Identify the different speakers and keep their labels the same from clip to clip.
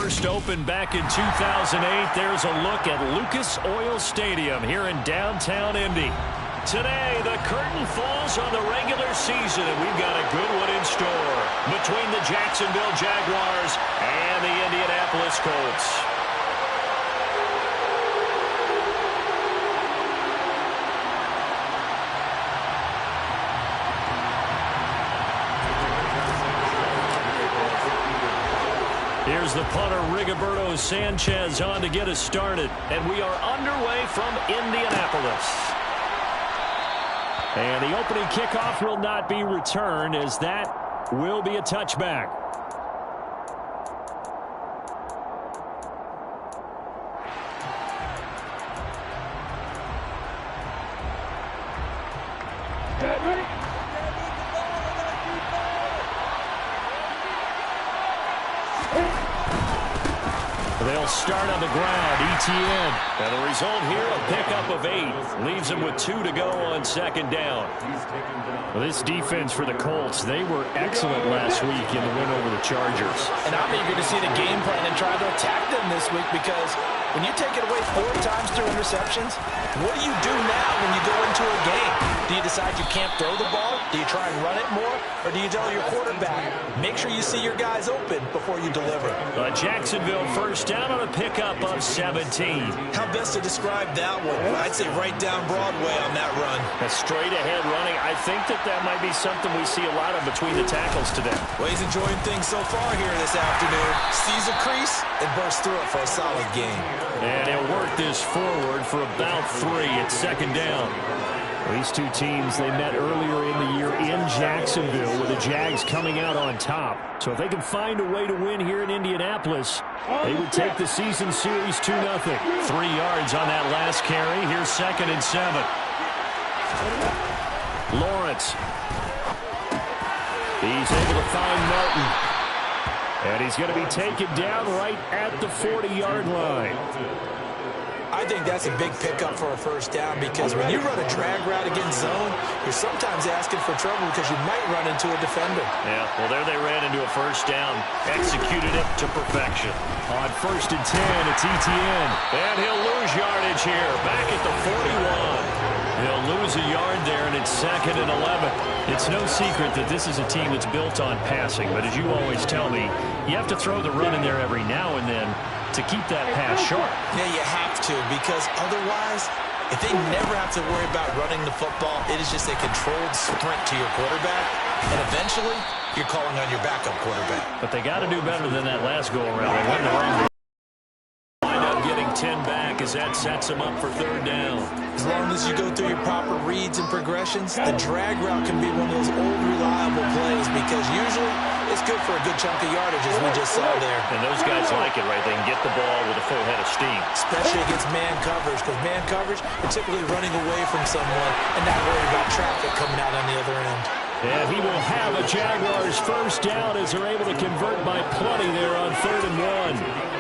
Speaker 1: first opened back in 2008. There's a look at Lucas Oil Stadium here in downtown Indy. Today, the curtain falls on the regular season, and we've got a good one in store between the Jacksonville Jaguars and the Indianapolis Colts. Here's the punter, Rigoberto Sanchez, on to get us started. And we are underway from Indianapolis. And the opening kickoff will not be returned, as that will be a touchback. They'll start on the ground, ETN. And the result here, a pickup of 8. Leaves them with 2 to go on second down. Well, this defense for the Colts, they were excellent last week in the win over the Chargers.
Speaker 2: And I'm eager to see the game plan and try to attack them this week, because when you take it away 4 times through interceptions, what do you do now when you go into a game? Do you decide you can't throw the ball? Do you try and run it more? Or do you tell your quarterback, make sure you see your guys open before you deliver?
Speaker 1: Jacksonville first down on a pickup of 17.
Speaker 2: How best to describe that one? I'd say right down Broadway on that run.
Speaker 1: A straight ahead running. I think that might be something we see a lot of between the tackles today.
Speaker 2: Well, he's enjoying things so far here this afternoon. Sees a crease and bursts through it for a solid gain.
Speaker 1: And he'll work this forward for about 3 at second down. These two teams, they met earlier in the year in Jacksonville, with the Jags coming out on top. So if they can find a way to win here in Indianapolis, they would take the season series 2-0. 3 yards on that last carry. Here's 2nd and 7. Lawrence. He's able to find Martin. And he's going to be taken down right at the 40-yard line.
Speaker 2: I think that's a big pickup for a first down, because when you run a drag route against zone, you're sometimes asking for trouble because you might run into a defender.
Speaker 1: Yeah, well, there they ran into a first down. Executed it to perfection. On 1st and 10, it's ETN. And he'll lose yardage here. Back at the 41. He'll lose a yard there, and it's 2nd and 11. It's no secret that this is a team that's built on passing, but as you always tell me, you have to throw the run in there every now and then to keep that pass sharp.
Speaker 2: Yeah, you have to, because otherwise, if they never have to worry about running the football, it is just a controlled sprint to your quarterback, and eventually, you're calling on your backup quarterback.
Speaker 1: But they got to do better than that last go-around. They went the wrong way. Wind up getting 10 back as that sets them up for 3rd down.
Speaker 2: As long as you go through your proper reads and progressions, the drag route can be one of those old, reliable plays, because usually it's good for a good chunk of yardage, as we just saw there.
Speaker 1: And those guys like it, right? They can get the ball with a full head of steam.
Speaker 2: Especially against man coverage, because man coverage, you're typically running away from someone and not worried about traffic coming out on the other end.
Speaker 1: And he will have a Jaguars first down as they're able to convert by plenty there on 3rd and 1.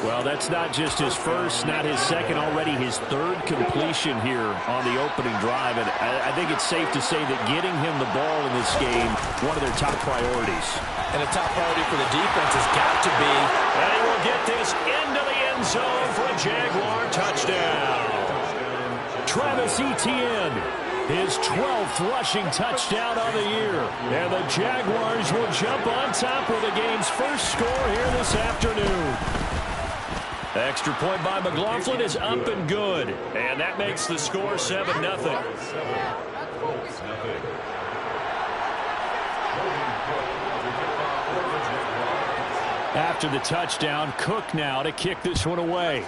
Speaker 1: Well, that's not just his first, not his second, already his 3rd completion here on the opening drive. And I think it's safe to say that getting him the ball in this game, one of their top priorities.
Speaker 2: And a top priority for the defense has got to be.
Speaker 1: And he will get this into the end zone for a Jaguar touchdown. Travis Etienne, his 12th rushing touchdown on the year. And the Jaguars will jump on top with the game's first score here this afternoon. Extra point by McLaughlin is up and good. And that makes the score 7-0. After the touchdown, Cook now to kick this one away.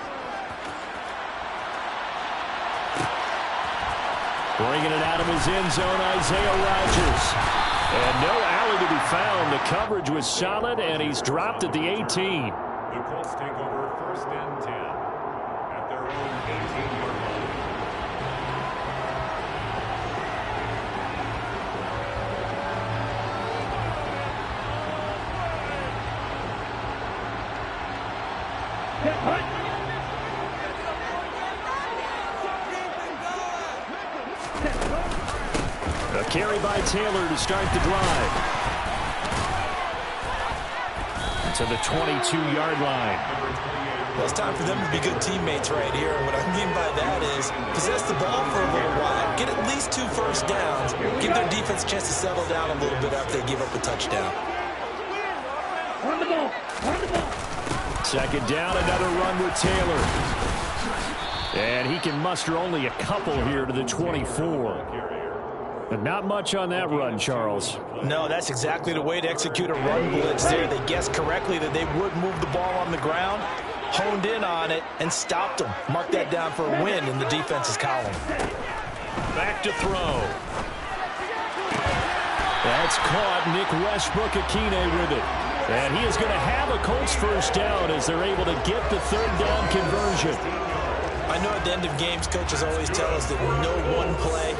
Speaker 1: Bringing it out of his end zone, Isaiah Rodgers. And no alley to be found. The coverage was solid, and he's dropped at the 18.
Speaker 3: The Colts take over 1st and 10 at their own 18-yard line.
Speaker 1: A carry by Taylor to start the drive. to the 22-yard line.
Speaker 2: Well, it's time for them to be good teammates right here. What I mean by that is possess the ball for a little while, get at least 2 first downs, give their defense a chance to settle down a little bit after they give up a touchdown.
Speaker 4: Run the ball. Run the ball.
Speaker 1: Second down, another run with Taylor. And he can muster only a couple here to the 24. But not much on that run, Charles.
Speaker 2: No, that's exactly the way to execute a run blitz there. They guessed correctly that they would move the ball on the ground, honed in on it, and stopped them. Mark that down for a win in the defense's column.
Speaker 1: Back to throw. That's caught. Nick Westbrook-Akine with it. And he is going to have a Colts first down as they're able to get the third down conversion.
Speaker 2: I know at the end of games, coaches always tell us that no one play,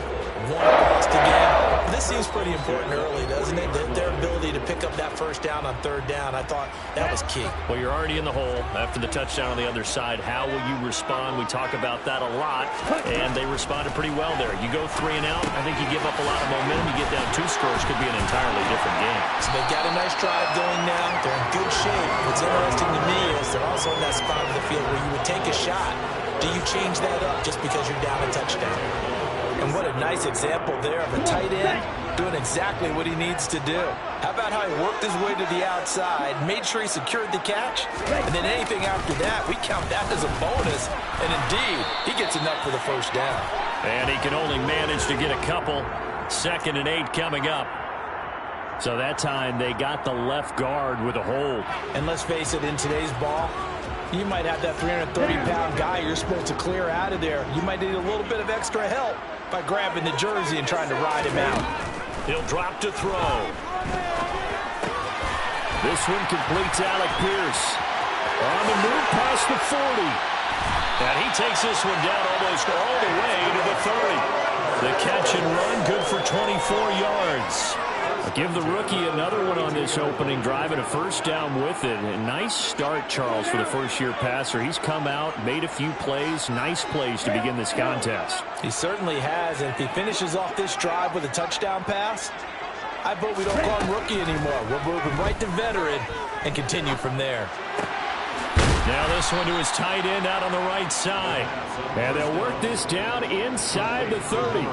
Speaker 2: one lost again. This seems pretty important early, doesn't it? Their ability to pick up that first down on third down, I thought that was key.
Speaker 1: Well, you're already in the hole after the touchdown on the other side. How will you respond? We talk about that a lot, and they responded pretty well there. You go 3 and out, I think you give up a lot of momentum. You get down 2 scores, could be an entirely different game.
Speaker 2: So they've got a nice drive going now. They're in good shape. What's interesting to me is they're also in that spot of the field where you would take a shot. Do you change that up just because you're down a touchdown? And what a nice example there of a tight end doing exactly what he needs to do. How about how he worked his way to the outside, made sure he secured the catch, and then anything after that, we count that as a bonus. And indeed, he gets enough for the first down.
Speaker 1: And he can only manage to get a couple. 2nd and 8 coming up. So that time they got the left guard with a hold.
Speaker 2: And let's face it, in today's ball, you might have that 330-pound guy you're supposed to clear out of there. You might need a little bit of extra help by grabbing the jersey and trying to ride him out.
Speaker 1: He'll drop to throw. This one completes Alec Pierce. On the move past the 40. And he takes this one down almost all the way to the 30. The catch and run, good for 24 yards. I'll give the rookie another one on this opening drive and a first down with it. A nice start, Charles, for the first-year passer. He's come out, made a few plays, nice plays to begin this contest.
Speaker 2: He certainly has, and if he finishes off this drive with a touchdown pass, I vote we don't call him rookie anymore. We'll move him right to veteran and continue from there.
Speaker 1: Now this one to his tight end out on the right side. And they'll work this down inside the 30.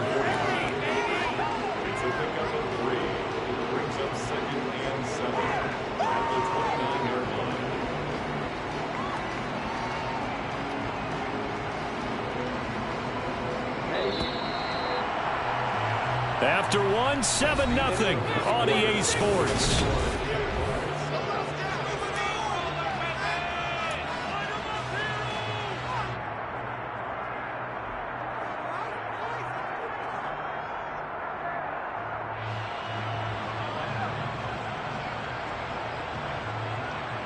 Speaker 1: After 7-0 on EA Sports.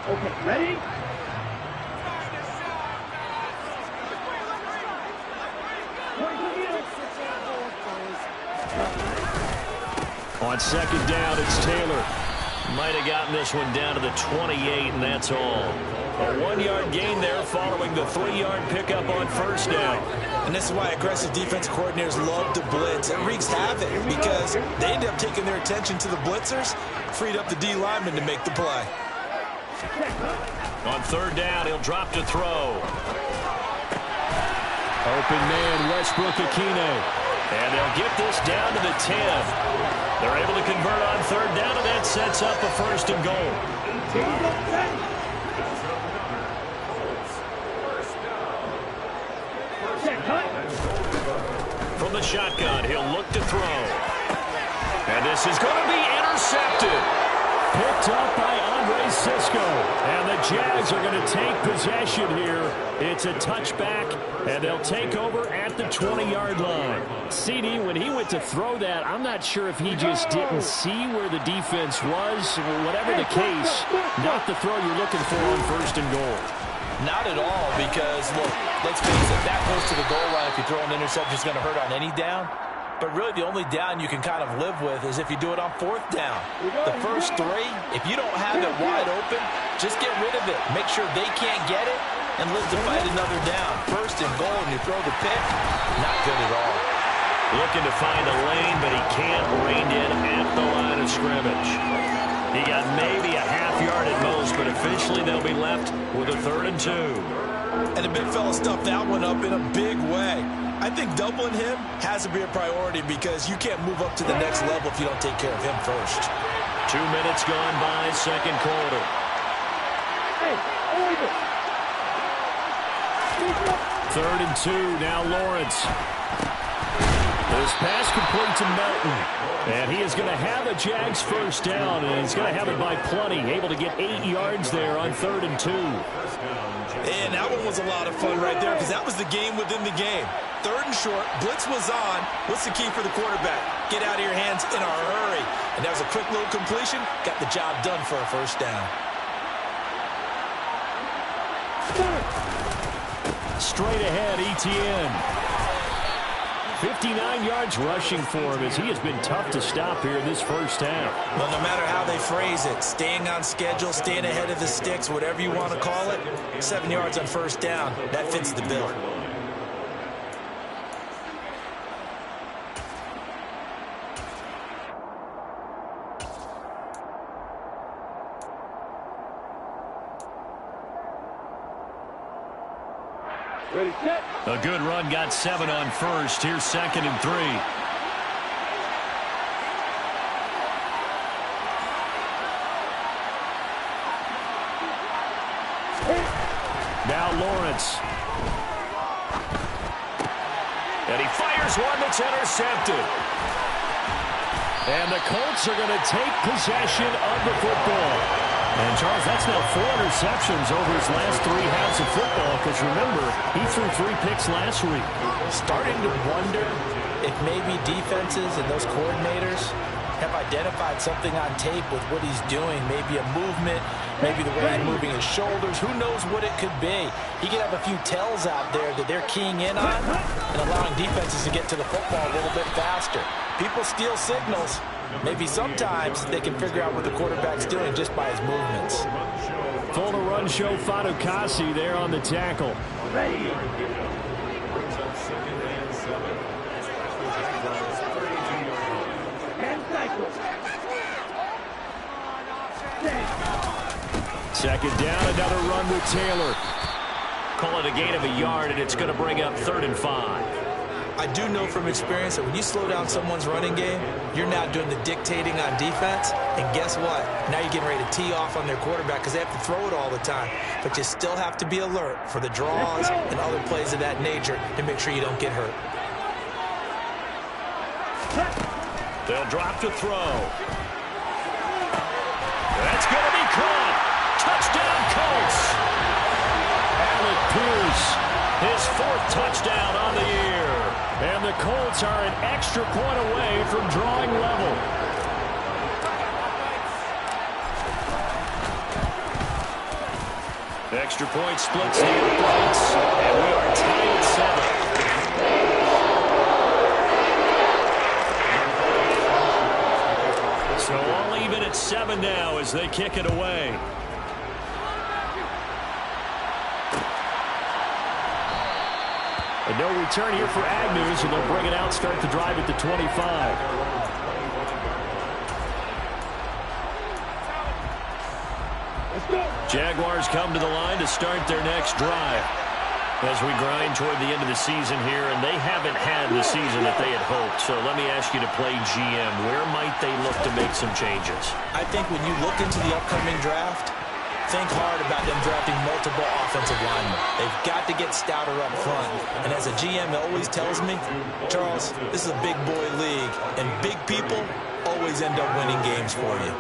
Speaker 4: Okay, ready?
Speaker 1: On 2nd down, it's Taylor. Might have gotten this one down to the 28, and that's all. A 1-yard gain there following the 3-yard pickup on first down.
Speaker 2: And this is why aggressive defense coordinators love to blitz. It wreaks havoc because they end up taking their attention to the blitzers, freed up the D lineman to make the play.
Speaker 1: On 3rd down, he'll drop to throw. Open man, Westbrook-Akine. And they'll get this down to the 10. They're able to convert on 3rd down, and that sets up a 1st and goal. From the shotgun, he'll look to throw. And this is going to be intercepted. Picked up by Andre Cisco. And the Jags are going to take possession here. It's a touchback, and they'll take over at the 20-yard line. CD, when he went to throw that, I'm not sure if he just didn't see where the defense was. Whatever the case, not the throw you're looking for on 1st and goal.
Speaker 2: Not at all, because, look, let's face it, that goes to the goal line. If you throw an interception, it's going to hurt on any down. But really, the only down you can kind of live with is if you do it on 4th down. The first 3, if you don't have it wide open, just get rid of it. Make sure they can't get it and live to fight another down. 1st and goal, and you throw the pick, not good at all.
Speaker 1: Looking to find a lane, but he can't rein in at the line of scrimmage. He got maybe a half yard at most, but it officially they'll be left with a 3rd and 2.
Speaker 2: And the big fella stuffed that one up in a big way. I think doubling him has to be a priority because you can't move up to the next level if you don't take care of him first.
Speaker 1: 2 minutes gone by, second quarter.
Speaker 4: Hey, over.
Speaker 1: 3rd and 2, now Lawrence. This pass complete to Melton. And he is going to have a Jags first down, and he's going to have it by plenty. Able to get 8 yards there on 3rd and 2.
Speaker 2: And that one was a lot of fun right there because that was the game within the game. 3rd and short, blitz was on. What's the key for the quarterback? Get out of your hands in a hurry. And that was a quick little completion. Got the job done for a first down.
Speaker 1: Straight ahead, Etienne. 59 yards rushing for him as he has been tough to stop here in this first half.
Speaker 2: Well, no matter how they phrase it, staying on schedule, staying ahead of the sticks, whatever you want to call it, 7 yards on first down, that fits the bill.
Speaker 4: Ready, set.
Speaker 1: A good run, got 7 on first. Here's 2nd and 3. Now Lawrence. And he fires one that's intercepted. And the Colts are going to take possession of the football. And, Charles, that's now 4 interceptions over his last 3 halves of football because, remember, he threw 3 picks last week.
Speaker 2: Starting to wonder if maybe defenses and those coordinators have identified something on tape with what he's doing. Maybe a movement, maybe the way he's moving his shoulders. Who knows what it could be? He could have a few tells out there that they're keying in on and allowing defenses to get to the football a little bit faster. People steal signals. Maybe sometimes they can figure out what the quarterback's doing just by his movements.
Speaker 1: Full to run show Fatukasi there on the tackle.
Speaker 4: Ready. And cycle.
Speaker 1: 2nd down, another run with Taylor. Call it a gain of a yard, and it's going to bring up 3rd and 5.
Speaker 2: I do know from experience that when you slow down someone's running game, you're now doing the dictating on defense. And guess what? Now you're getting ready to tee off on their quarterback because they have to throw it all the time. But you still have to be alert for the draws and other plays of that nature to make sure you don't get hurt.
Speaker 1: They'll drop to throw. That's going to be caught. Touchdown, Colts. Alec Pierce, his 4th touchdown on the year. And the Colts are an extra point away from drawing level. Extra point splits the points, and we are tied at 7. So all even at 7 now as they kick it away. And no return here for Agnew, so they'll bring it out, start the drive at the 25. Jaguars come to the line to start their next drive. As we grind toward the end of the season here, and they haven't had the season that they had hoped. So let me ask you to play GM. Where might they look to make some changes?
Speaker 2: I think when you look into the upcoming draft, think hard about them drafting multiple offensive linemen. They've got to get stouter up front. And as a GM always tells me, Charles, this is a big boy league, and big people always end up winning games for you.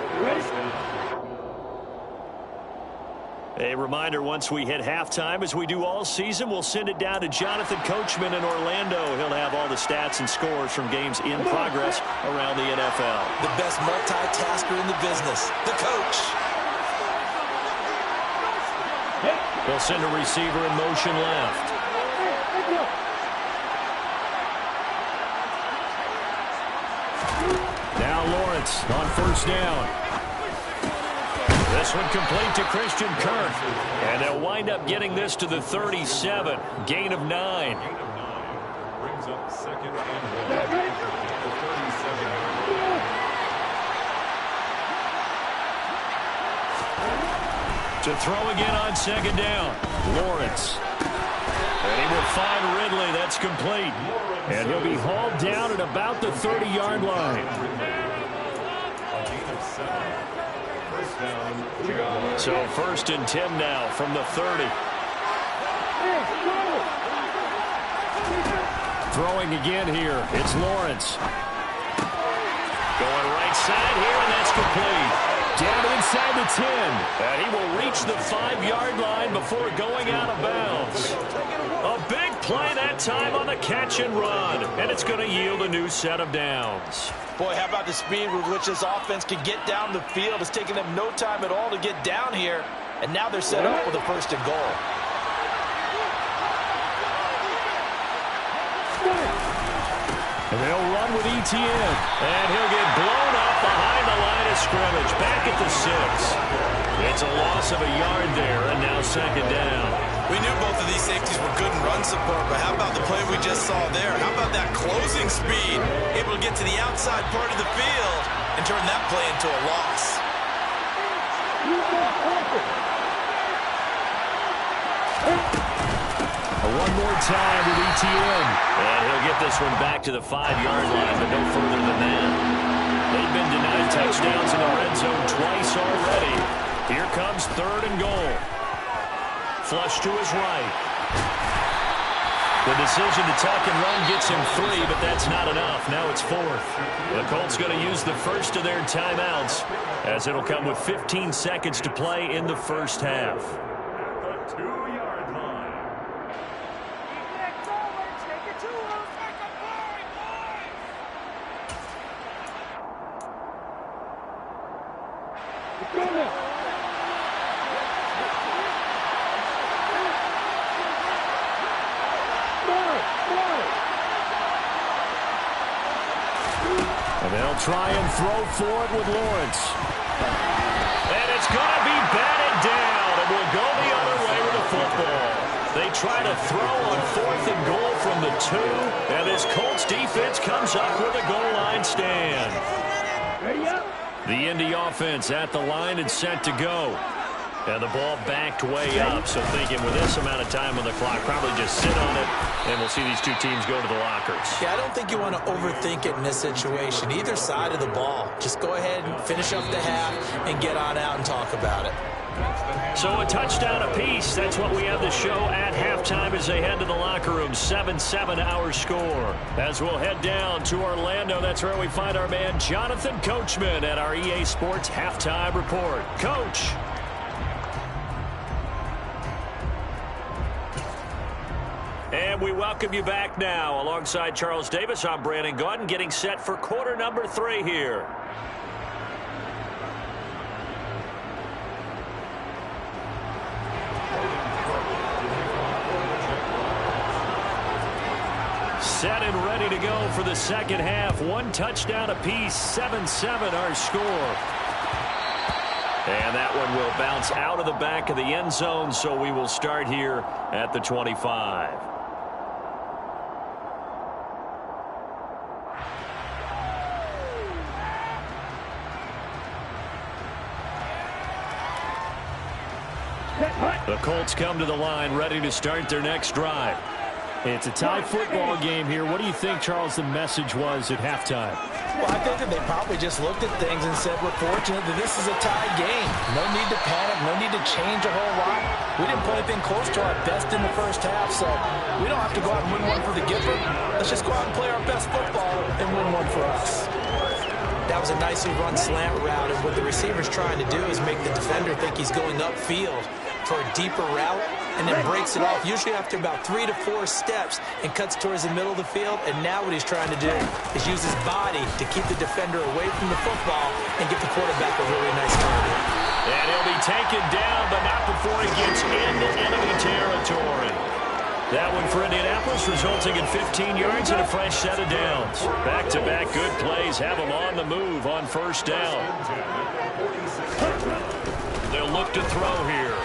Speaker 1: A reminder, once we hit halftime, as we do all season, we'll send it down to Jonathan Coachman in Orlando. He'll have all the stats and scores from games in progress around the NFL.
Speaker 2: The best multitasker in the business, the coach.
Speaker 1: They'll send a receiver in motion left. Now Lawrence on first down. This one complete to Christian Kirk. And they'll wind up getting this to the 37. Gain of 9.
Speaker 3: Brings up 2nd and 1 at the 37.
Speaker 1: To throw again on second down. Lawrence. And he will find Ridley. That's complete. And he'll be hauled down at about the 30-yard line. So 1st and 10 now from the 30. Throwing again here. It's Lawrence. Going right side here, and that's complete. Down inside the 10. And he will reach the 5-yard line before going out of bounds. A big play that time on the catch and run. And it's going to yield a new set of downs.
Speaker 2: Boy, how about the speed with which this offense can get down the field? It's taking them no time at all to get down here. And now they're set up with a 1st and goal.
Speaker 1: And they'll run with ETN. And he'll get blown up behind the line of scrimmage. Back at the 6. It's a loss of a yard there, and now 2nd down.
Speaker 5: We knew both of these safeties were good in run support, but how about the play we just saw there? How about that closing speed? Able to get to the outside part of the field and turn that play into a loss.
Speaker 1: One more time with ETN. And he'll get this one back to the 5-yard line, but no further than that. They've been denied touchdowns in the red zone twice already. Here comes 3rd and goal. Flush to his right. The decision to tuck and run gets him 3, but that's not enough. Now it's 4th. The Colts going to use the first of their timeouts, as it'll come with 15 seconds to play in the first half.
Speaker 3: At the 2-yard line.
Speaker 1: And they'll try and throw for it with Lawrence. And it's going to be batted down, and we'll go the other way with the football. They try to throw on 4th and goal from the 2, and this Colts defense comes up with a goal line stand.
Speaker 4: Ready up.
Speaker 1: The Indy offense at the line and set to go. And the ball backed way up, so thinking with this amount of time on the clock, probably just sit on it, and we'll see these two teams go to the lockers.
Speaker 2: Yeah, I don't think you want to overthink it in this situation. Either side of the ball. Just go ahead and finish up the half and get on out and talk about it.
Speaker 1: So a touchdown apiece. That's what we have the show at halftime as they head to the locker room. 7-7 our score. As we'll head down to Orlando, that's where we find our man Jonathan Coachman at our EA Sports Halftime Report. Coach. And we welcome you back now. Alongside Charles Davis, I'm Brandon Gaudin, getting set for quarter number 3 here. Set and ready to go for the second half. 1 touchdown apiece, 7-7 our score. And that one will bounce out of the back of the end zone, so we will start here at the 25. The Colts come to the line ready to start their next drive. It's a tie football game here. What do you think, Charles, the message was at halftime?
Speaker 2: Well, I think that they probably just looked at things and said, we're fortunate that this is a tie game. No need to panic. No need to change a whole lot. We didn't play anything close to our best in the first half, so we don't have to go out and win one for the Gifford. Let's just go out and play our best football and win one for us. That was a nicely run slant route, and what the receiver's trying to do is make the defender think he's going upfield for a deeper route, and then breaks it off, usually after about 3 to 4 steps, and cuts towards the middle of the field. And now what he's trying to do is use his body to keep the defender away from the football and get the quarterback a really nice target.
Speaker 1: And he'll be taken down, but not before he gets into enemy territory. That one for Indianapolis, resulting in 15 yards and a fresh set of downs. Back-to-back good plays have them on the move on first down. They'll look to throw here.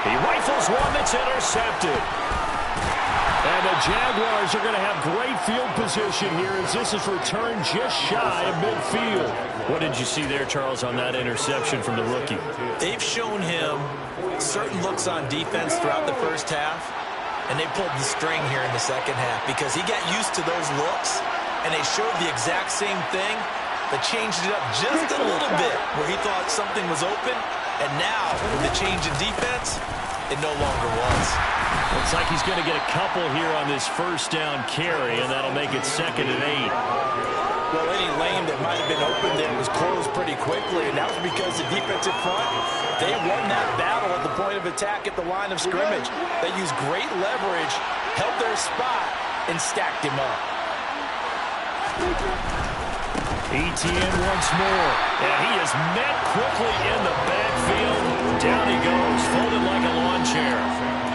Speaker 1: He rifles one that's intercepted. And And the Jaguars are going to have great field position here as this is returned just shy of midfield. What did you see there, Charles, on that interception from the rookie?
Speaker 2: They've shown him certain looks on defense throughout the first half, and they pulled the string here in the second half because he got used to those looks, and they showed the exact same thing, but changed it up just a little bit where he thought something was open, and now with the change in defense, it no longer was.
Speaker 1: Looks like he's going to get a couple here on this first down carry, and that'll make it 2nd and 8.
Speaker 2: Well, any lane that might have been open there was closed pretty quickly, and that was because the defensive front, they won that battle at the point of attack at the line of scrimmage. They used great leverage, held their spot, and stacked him up.
Speaker 1: Etienne once more, and he is met quickly in the backfield. Down he goes, folded like a lawn chair.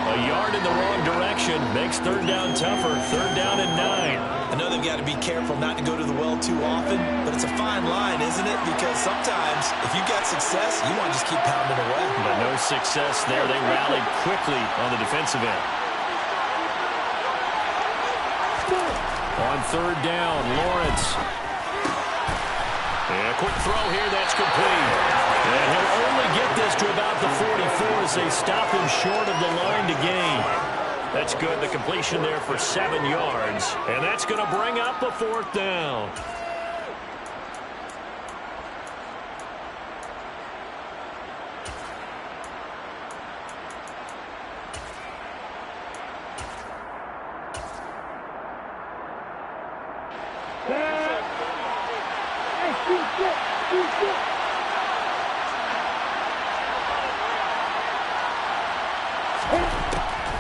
Speaker 1: A yard in the wrong direction makes 3rd down tougher. 3rd down and 9.
Speaker 2: I know they've got to be careful not to go to the well too often, but it's a fine line, isn't it? Because sometimes, if you've got success, you want to just keep pounding away.
Speaker 1: But no success there. They rallied quickly on the defensive end. On 3rd down, Lawrence. And a quick throw here, that's complete. And he'll only get this to about the 44 as they stop him short of the line to gain. That's good. The completion there for 7 yards. And that's going to bring up the 4th down.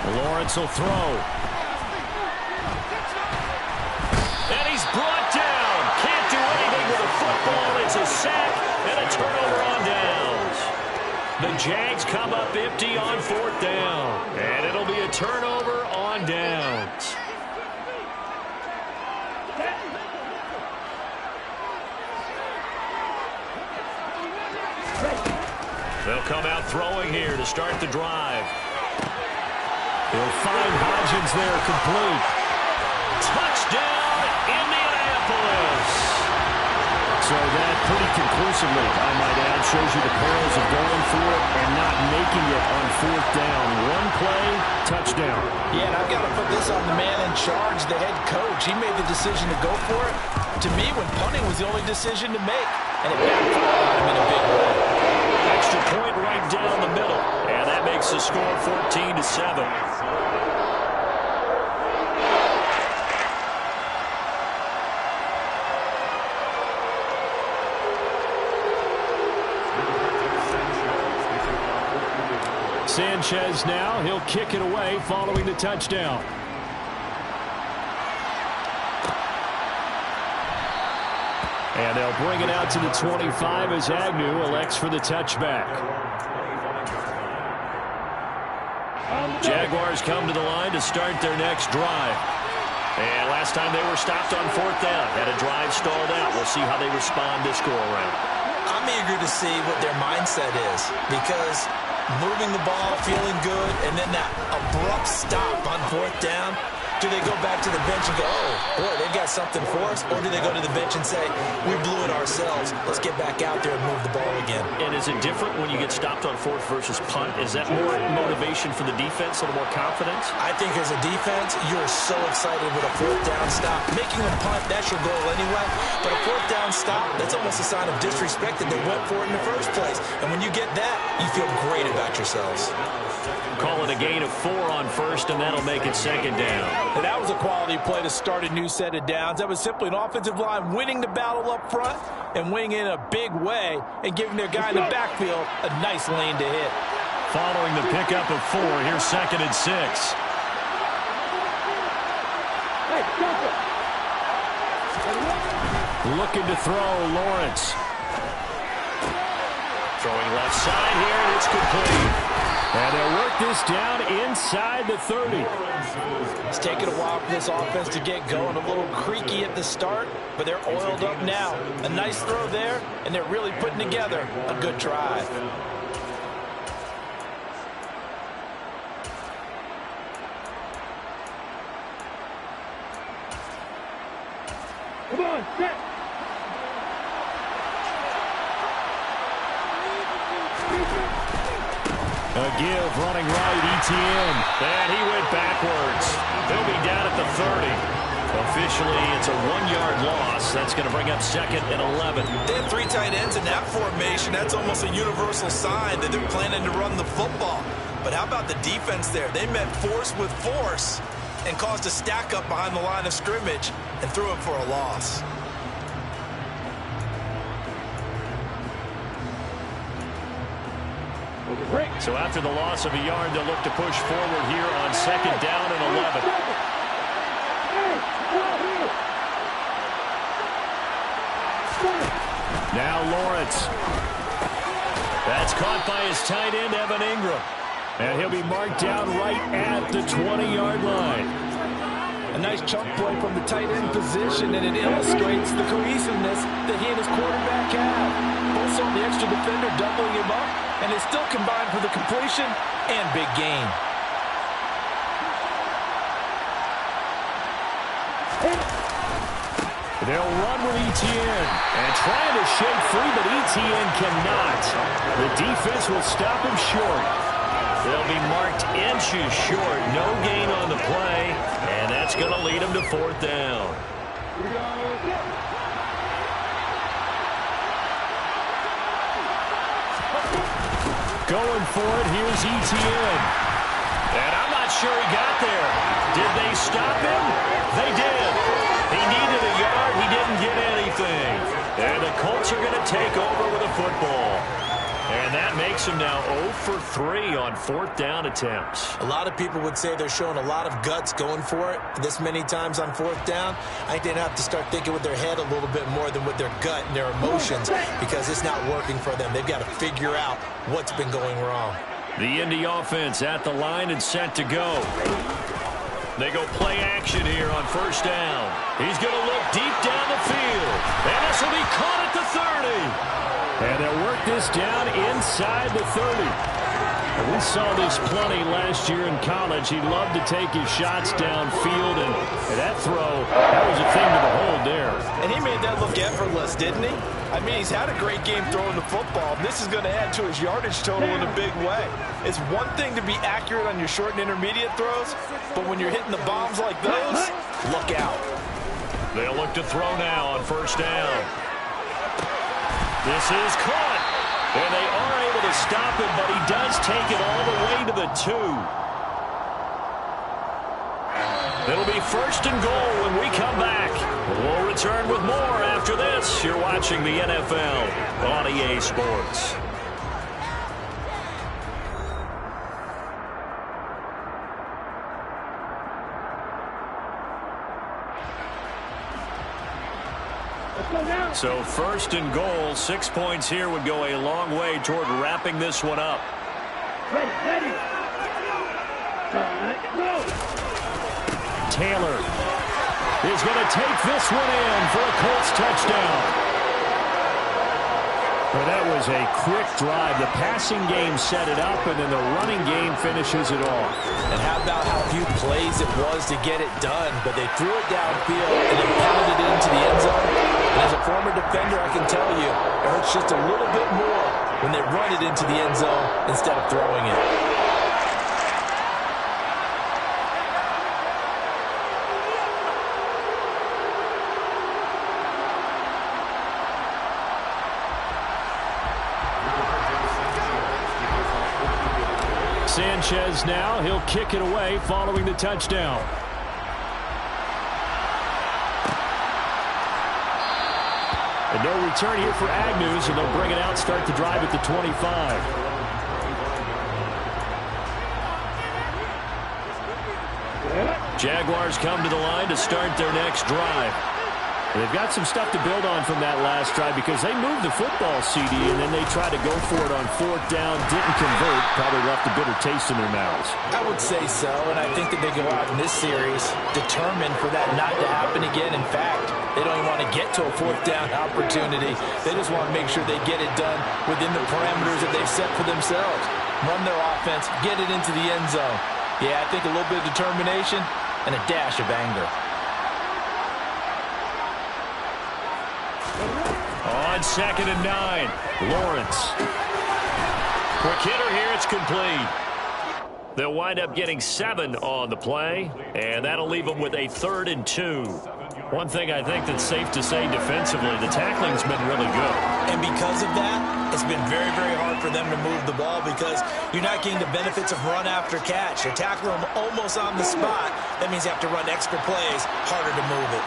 Speaker 1: Lawrence will throw. And he's brought down. Can't do anything with a football. It's a sack and a turnover on downs. The Jags come up empty on 4th down. And it'll be a turnover on downs. They'll come out throwing here to start the drive. He'll find Hodgins there, complete. Touchdown, Indianapolis. So that pretty conclusively, I might add, shows you the perils of going for it and not making it on 4th down. One play, touchdown.
Speaker 2: Yeah, and I've got to put this on the man in charge, the head coach. He made the decision to go for it. To me, when punting was the only decision to make, and it backfired on him in a big way.
Speaker 1: Extra point right down the middle, and that makes the score 14-7. Sanchez now, he'll kick it away following the touchdown. And they'll bring it out to the 25 as Agnew elects for the touchback. Jaguars come to the line to start their next drive. And last time they were stopped on 4th down, had a drive stalled out. We'll see how they respond this go-around.
Speaker 2: I'm eager to see what their mindset is, because moving the ball, feeling good, and then that abrupt stop on 4th down, do they go back to the bench and go, oh, boy, they've got something for us? Or do they go to the bench and say, we blew it ourselves, let's get back out there and move the ball again?
Speaker 1: And is it different when you get stopped on 4th versus punt? Is that more motivation for the defense, a little more confidence?
Speaker 2: I think as a defense, you're so excited with a 4th down stop. Making a punt, that's your goal anyway. But a 4th down stop, that's almost a sign of disrespect that they went for it in the first place. And when you get that, you feel great about yourselves.
Speaker 1: Call it a gain of 4 on 1st, and that'll make it 2nd down.
Speaker 2: And that was a quality play to start a new set of downs. That was simply an offensive line winning the battle up front and winning in a big way and giving their guy in the backfield a nice lane to hit.
Speaker 1: Following the pickup of 4, here's 2nd and 6. Looking to throw, Lawrence. Throwing left side here, and it's complete. And they'll work this down inside the 30.
Speaker 2: It's taken a while for this offense to get going. A little creaky at the start, but they're oiled up now. A nice throw there, and they're really putting together a good drive.
Speaker 4: Come on, set.
Speaker 1: A give running right, Etienne. And he went backwards. He'll be down at the 30. Officially, it's a 1-yard loss. That's going to bring up 2nd and 11.
Speaker 5: They have 3 tight ends in that formation. That's almost a universal sign that they're planning to run the football. But how about the defense there? They met force with force and caused a stack up behind the line of scrimmage and threw it for a loss.
Speaker 1: So after the loss of a yard, they'll look to push forward here on 2nd down and 11. Now Lawrence. That's caught by his tight end, Evan Ingram. And he'll be marked down right at the 20-yard line.
Speaker 2: A nice chunk play from the tight end position, and it illustrates the cohesiveness that he and his quarterback have. Both saw the extra defender doubling him up, and they still combined for the completion and big gain.
Speaker 1: They'll run with Etienne and trying to shake free, but Etienne cannot. The defense will stop him short. They'll be marked inches short. No gain on the play, and that's going to lead them to 4th down. Going for it, here's Etienne. And I'm not sure he got there. Did they stop him? They did. He needed a yard. He didn't get anything. And the Colts are going to take over with a football. And that makes him now 0 for 3 on 4th down attempts.
Speaker 5: A lot of people would say they're showing a lot of guts going for it this many times on 4th down. I think they'd have to start thinking with their head a little bit more than with their gut and their emotions because it's not working for them. They've got to figure out what's been going wrong.
Speaker 1: The Indy offense at the line and set to go. They go play action here on 1st down. He's going to look deep down the field. And this will be caught at the 30. And they'll work this down inside the 30. We saw this plenty last year in college. He loved to take his shots downfield, and that throw, that was a thing to behold there.
Speaker 2: And he made that look effortless, didn't he? I mean, he's had a great game throwing the football. This is going to add to his yardage total in a big way. It's one thing to be accurate on your short and intermediate throws, but when you're hitting the bombs like those, look out.
Speaker 1: They'll look to throw now on 1st down. This is caught. And they are able to stop him, but he does take it all the way to the 2. It'll be 1st and goal when we come back. We'll return with more after this. You're watching the NFL on EA Sports. So 1st and goal, 6 points here would go a long way toward wrapping this one up.
Speaker 4: Ready. Go.
Speaker 1: Taylor is going to take this one in for a Colts touchdown. Well, that was a quick drive. The passing game set it up, and then the running game finishes it off.
Speaker 2: And how about how few plays it was to get it done, but they threw it downfield and then pounded it into the end zone. And as a former defender, I can tell you, it hurts just a little bit more when they run it into the end zone instead of throwing it.
Speaker 1: Sanchez now, he'll kick it away following the touchdown. And no return here for Agnew, so they'll bring it out, start the drive at the 25. Jaguars come to the line to start their next drive. They've got some stuff to build on from that last drive because they moved the football, CD, and then they tried to go for it on 4th down, didn't convert, probably left a bitter taste in their mouths.
Speaker 2: I would say so, and I think that they go out in this series determined for that not to happen again. In fact, they don't even want to get to a 4th down opportunity. They just want to make sure they get it done within the parameters that they've set for themselves. Run their offense, get it into the end zone. Yeah, I think a little bit of determination and a dash of anger.
Speaker 1: on 2nd and 9. Lawrence. Quick hitter here. It's complete. They'll wind up getting 7 on the play, and that'll leave them with a 3rd and 2. One thing I think that's safe to say defensively, the tackling's been really good. And because of that, it's been very, very hard for them to move the ball because you're not getting the benefits of run after catch. You're tackling them almost on the spot. That means you have to run extra plays, harder to move it.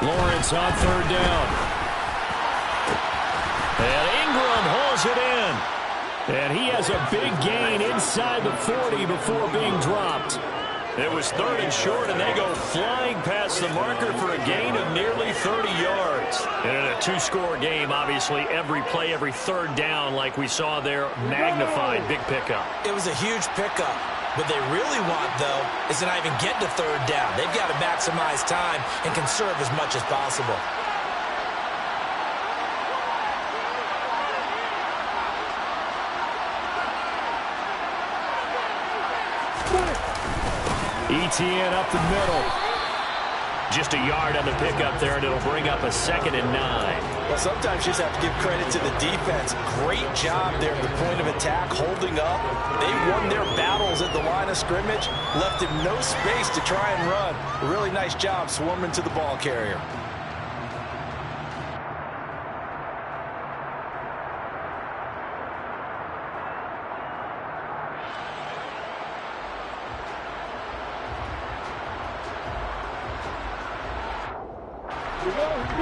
Speaker 1: Lawrence on 3rd down. And Ingram hauls it in. And he has a big gain inside the 40 before being dropped. It was 3rd and short, and they go flying past the marker for a gain of nearly 30 yards. And in a 2-score game, obviously, every play, every 3rd down, like we saw there, magnified. Big pickup. It was a huge pickup. What they really want, though, is to not even get to 3rd down. They've got to maximize time and conserve as much as possible. ETN up the middle. Just a yard on the pickup there, and it'll bring up a 2nd and 9. Well, sometimes you just have to give credit to the defense. Great job there at the point of attack, holding up. They won their battles at the line of scrimmage, left him no space to try and run. A really nice job swarming to the ball carrier.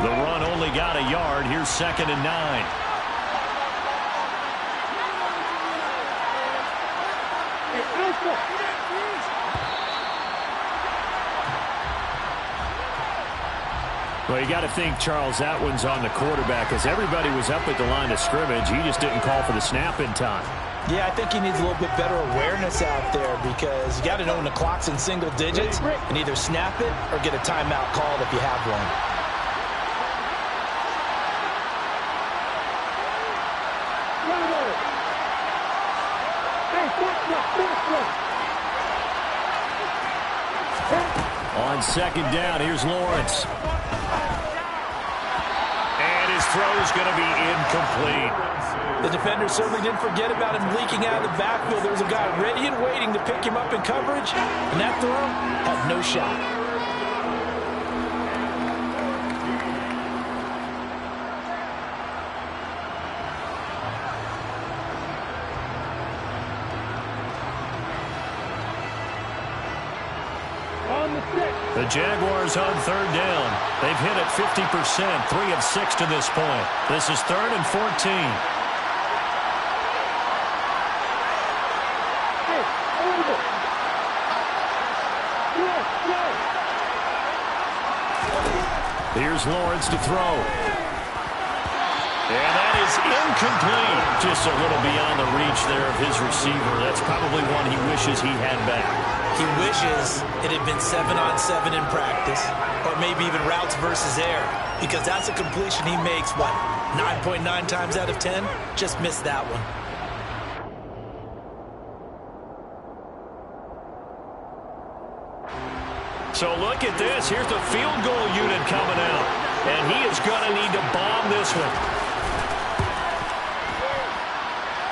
Speaker 1: The run only got a yard. Here's 2nd and 9. Well, you got to think, Charles, that one's on the quarterback as everybody was up at the line of scrimmage. He just didn't call for the snap in time. Yeah, I think he needs a little bit better awareness out there because you got to know when the clock's in single digits and either snap it or get a timeout called if you have one. On 2nd down, here's Lawrence. And his throw is going to be incomplete. The defender certainly didn't forget about him leaking out of the backfield. There was a guy ready and waiting to pick him up in coverage, and that throw had no shot. The Jaguars on 3rd down. They've hit it 50%, 3 of 6 to this point. This is 3rd and 14. Here's Lawrence to throw. And that is incomplete. Just a little beyond the reach there of his receiver. That's probably one he wishes he had back. He wishes it had been 7-on-7 in practice, or maybe even routes versus air, because that's a completion he makes, what, 9.9 times out of 10? Just missed that one. So look at this. Here's the field goal unit coming out, and he is going to need to bomb this one.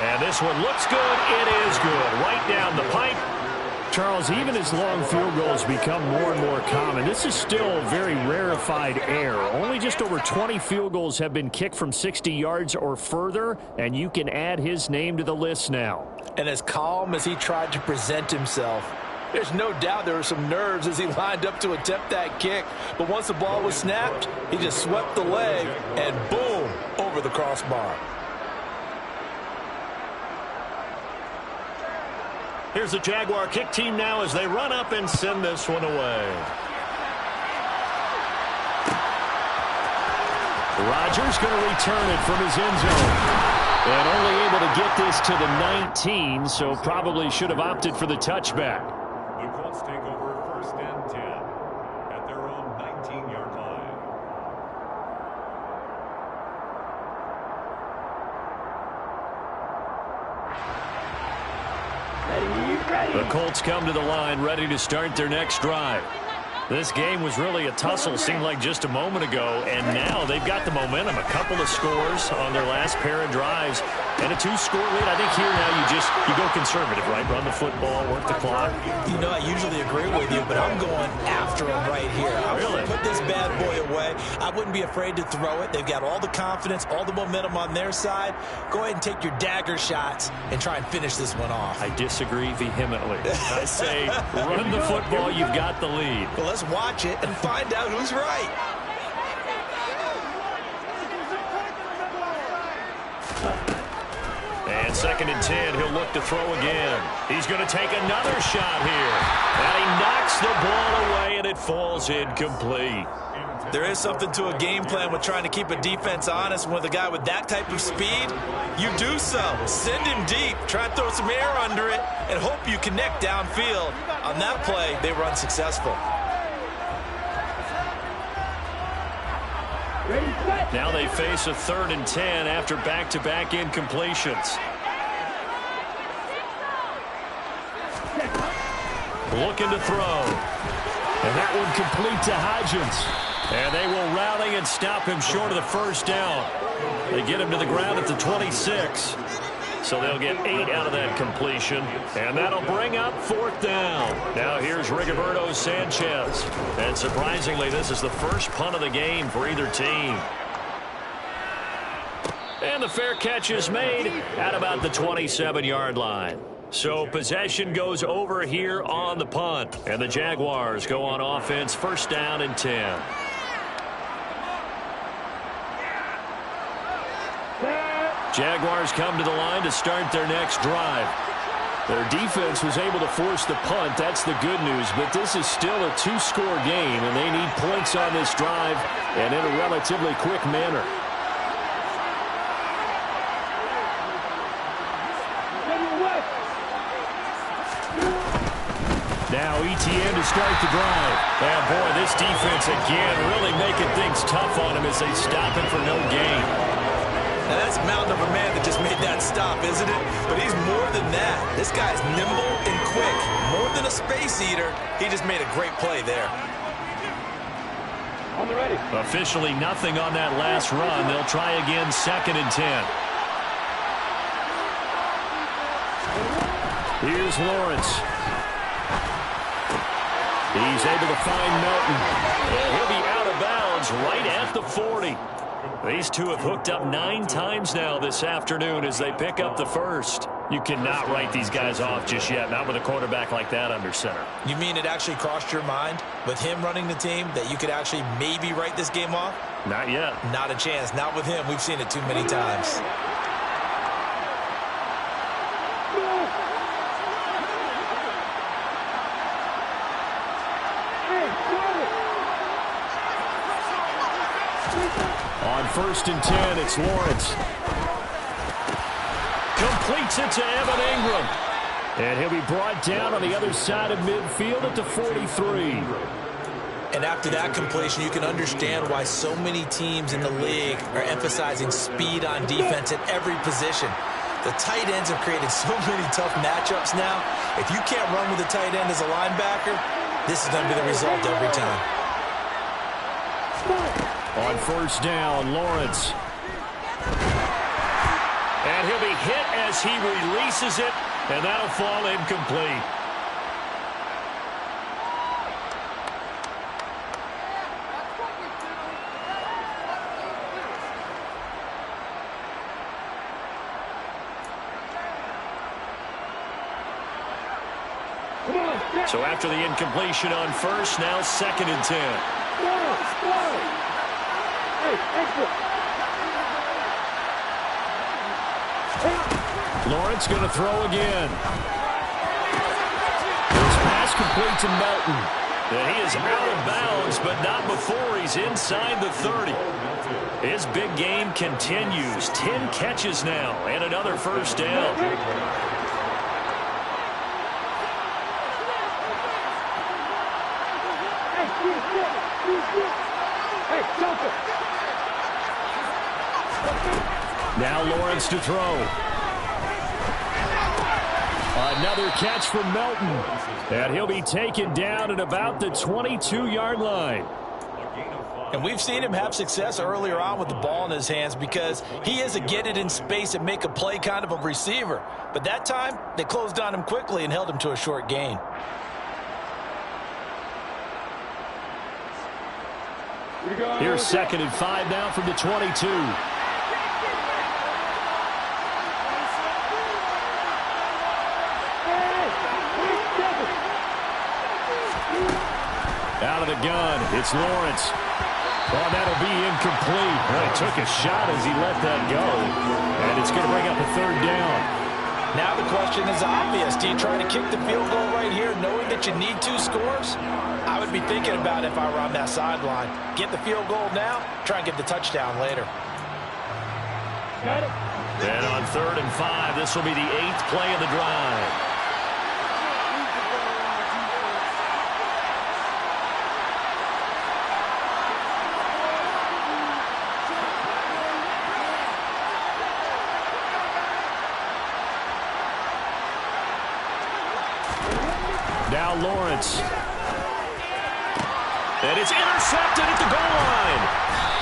Speaker 1: And this one looks good. It is good. Right down the pipe. Charles, even as long field goals become more and more common, this is still very rarefied air. Only just over 20 field goals have been kicked from 60 yards or further, and you can add his name to the list now. And as calm as he tried to present himself, there's no doubt there were some nerves as he lined up to attempt that kick. But once the ball was snapped, he just swept the leg and boom, over the crossbar. Here's the Jaguar kick team now as they run up and send this one away. Rodgers going to return it from his end zone. And only able to get this to the 19, so probably should have opted for the touchback.
Speaker 3: The Colts take over 1st and 10 at their own 19-yard line.
Speaker 1: The Colts come to the line ready to start their next drive. This game was really a tussle, seemed like just a moment ago, and now they've got the momentum. A couple of scores on their last pair of drives, and a 2-score lead. I think here now you go conservative, right? Run the football, work the clock.
Speaker 2: You know, I usually agree with you, but I'm going after him right here. I'm going to put this bad boy away. I wouldn't be afraid to throw it. They've got all the confidence, all the momentum on their side. Go ahead and take your dagger shots and try and finish this one off.
Speaker 1: I disagree vehemently. I say run the football, you've got the lead.
Speaker 2: Well, let's watch it and find out who's right.
Speaker 1: And 2nd and 10, he'll look to throw again. He's going to take another shot here. And he knocks the ball away, and it falls incomplete.
Speaker 5: There is something to a game plan with trying to keep a defense honest. With a guy with that type of speed, you do so. Send him deep. Try and throw some air under it and hope you connect downfield. On that play, they were unsuccessful.
Speaker 1: Now they face a 3rd and 10 after back-to-back incompletions. Looking to throw. And that one complete to Hodgins. And they will rally and stop him short of the first down. They get him to the ground at the 26. So they'll get 8 out of that completion. And that'll bring up 4th down. Now here's Rigoberto Sanchez. And surprisingly, this is the first punt of the game for either team. And the fair catch is made at about the 27-yard line. So possession goes over here on the punt. And the Jaguars go on offense, 1st down and 10. Jaguars come to the line to start their next drive. Their defense was able to force the punt. That's the good news. But this is still a 2-score game, and they need points on this drive and in a relatively quick manner. Now ETN to start the drive. And boy, this defense again really making things tough on him as they stop him for no gain.
Speaker 5: Now that's a mountain of a man that just made that stop, isn't it? But he's more than that. This guy's nimble and quick. More than a space eater. He just made a great play there.
Speaker 4: On the ready.
Speaker 1: Officially nothing on that last run. They'll try again, 2nd and 10. Here's Lawrence. He's able to find Melton. And he'll be out of bounds right at the 40. These two have hooked up 9 times now this afternoon as they pick up the first. You cannot write these guys off just yet, not with a quarterback like that under center.
Speaker 2: You mean it actually crossed your mind with him running the team that you could actually maybe write this game off?
Speaker 1: Not yet.
Speaker 2: Not a chance. Not with him. We've seen it too many times.
Speaker 1: On 1st and 10, it's Lawrence. Completes it to Evan Ingram. And he'll be brought down on the other side of midfield at the 43.
Speaker 2: And after that completion, you can understand why so many teams in the league are emphasizing speed on defense at every position. The tight ends have created so many tough matchups now. If you can't run with a tight end as a linebacker, this is going to be the result every time.
Speaker 1: On 1st down, Lawrence. And he'll be hit as he releases it, and that'll fall incomplete. So after the incompletion on 1st, now 2nd and 10. Lawrence going to throw again. His pass complete to Melton. And he is out of bounds, but not before he's inside the 30. His big game continues. 10 catches now and another 1st down. Now Lawrence to throw. Another catch from Melton. And he'll be taken down at about the 22-yard line.
Speaker 2: And we've seen him have success earlier on with the ball in his hands because he is a get it in space and make a play kind of a receiver. But that time, they closed on him quickly and held him to a short gain.
Speaker 1: Here's 2nd and 5 now from the 22. Out of the gun, it's Lawrence. Oh, that'll be incomplete. Well, he took a shot as he let that go. And it's going to bring up a 3rd down.
Speaker 2: Now the question is obvious. Do you try to kick the field goal right here knowing that you need 2 scores? I would be thinking about it if I were on that sideline. Get the field goal now, try and get the touchdown later.
Speaker 4: Got it.
Speaker 1: Then on 3rd and 5, this will be the 8th play of the drive. Now Lawrence. And it's intercepted at the goal line.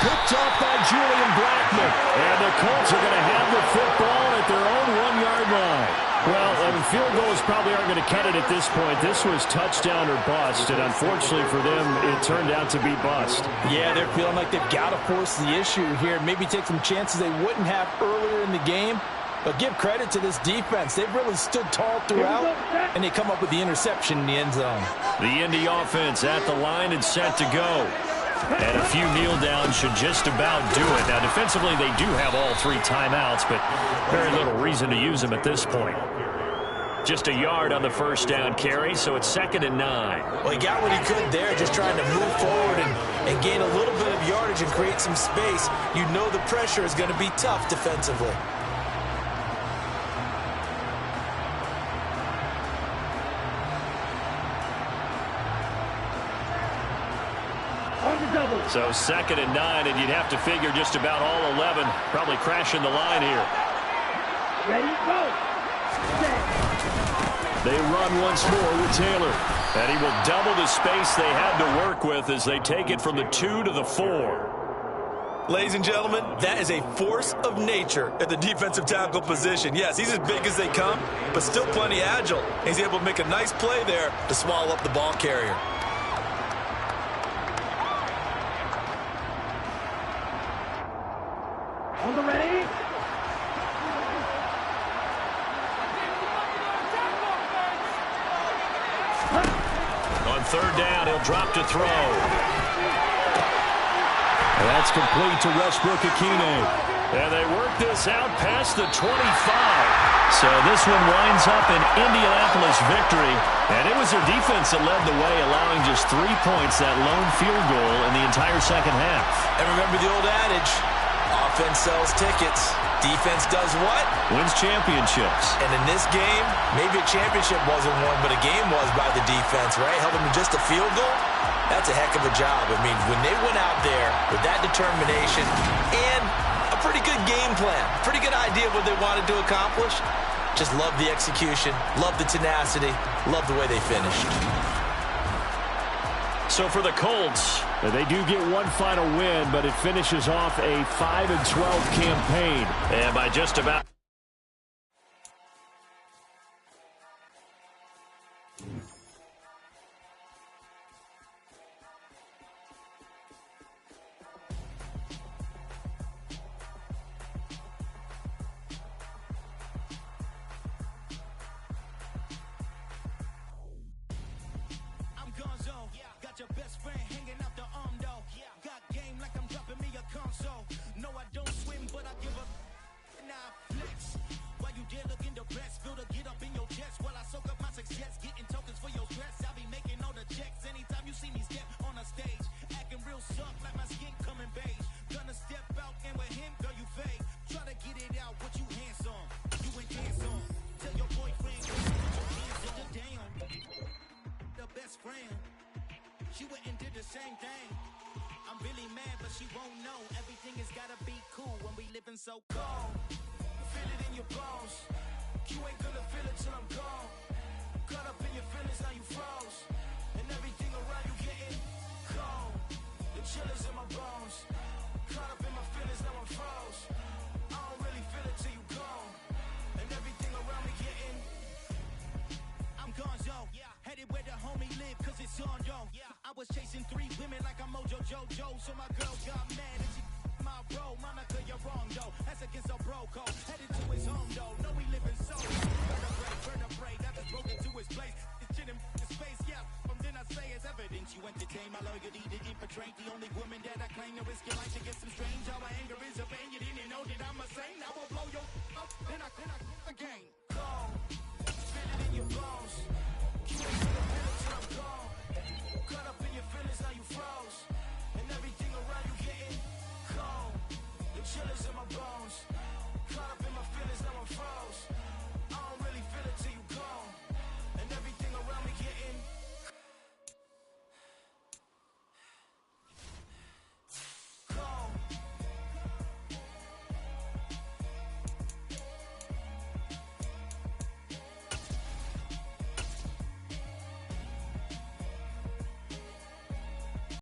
Speaker 1: Picked off by Julian Blackman. And the Colts are going to have the football at their own 1-yard line. Well, field goals probably aren't going to cut it at this point. This was touchdown or bust, and unfortunately for them, it turned out to be bust.
Speaker 2: Yeah, they're feeling like they've got to force the issue here. Maybe take some chances they wouldn't have earlier in the game. But give credit to this defense. They've really stood tall throughout, and they come up with the interception in the end zone.
Speaker 1: The Indy offense at the line and set to go. And a few kneel downs should just about do it. Now, defensively, they do have all 3 timeouts, but very little reason to use them at this point. Just a yard on the 1st down carry, so it's 2nd and 9.
Speaker 5: Well, he got what he could there, just trying to move forward and gain a little bit of yardage and create some space. You know the pressure is going to be tough defensively.
Speaker 1: So 2nd and 9, and you'd have to figure just about all 11 probably crashing the line here.
Speaker 4: Ready, go.
Speaker 1: They run once more with Taylor. And he will double the space they had to work with as they take it from the 2 to the 4.
Speaker 5: Ladies and gentlemen, that is a force of nature at the defensive tackle position. Yes, he's as big as they come, but still plenty agile. He's able to make a nice play there to swallow up the ball carrier.
Speaker 4: On the ready.
Speaker 1: On 3rd down, he'll drop to throw. And that's complete to Westbrook-Akine. And they work this out past the 25. So this one winds up an Indianapolis victory. And it was their defense that led the way, allowing just 3 points, that lone field goal in the entire second half.
Speaker 5: And remember the old adage, offense sells tickets. Defense does what?
Speaker 1: Wins championships.
Speaker 5: And in this game, maybe a championship wasn't won, but a game was by the defense, right? Held them to just a field goal. That's a heck of a job. I mean, when they went out there with that determination and a pretty good game plan, pretty good idea of what they wanted to accomplish, just love the execution, love the tenacity, love the way they finished.
Speaker 1: So for the Colts, they do get one final win, but it finishes off a 5-12 campaign. And by just about...
Speaker 6: Your best friend hanging out the arm though. Got game like I'm dropping me a console. No, I don't swim, but I give up. Now flex. While you there looking depressed, feel the get up in your chest while I soak up my success. Getting tokens for your stress. I'll be making all the checks anytime you see me step on a stage. Acting real soft like my skin coming beige. Gonna step out and with him, girl, you fake. Try to get it out, what you handsome. You ain't dance on. Tell your boyfriend, put your hands on the down. The best friend. She went and did the same thing. I'm really mad, but she won't know. Everything has gotta be cool when we living so cold. Feel it in your bones. You ain't gonna feel it till I'm gone. Caught up in your feelings, now you froze. And everything around you getting cold. The chillers in my bones. Caught up in my feelings, now I'm froze. I don't really feel it till you gone. And everything around me getting. I'm gonzo, headed where the homie live, cause it's on, yo. I was chasing 3 women like I'm Mojo Jojo, so my girl got mad and she my bro. Monica, you're wrong, though. That's against a bro code. Headed to his home, though. No, we live in soul. Vertebrae, that just broke into his place. It's chin in space, yeah. From then I say it's evidence you entertain my loyalty to infiltrate. The only woman that I claim to risk your life to get some strange. How my anger is a pain. You didn't know that I'm a saint. I will blow your up, then I again. Go, spit it in your bones.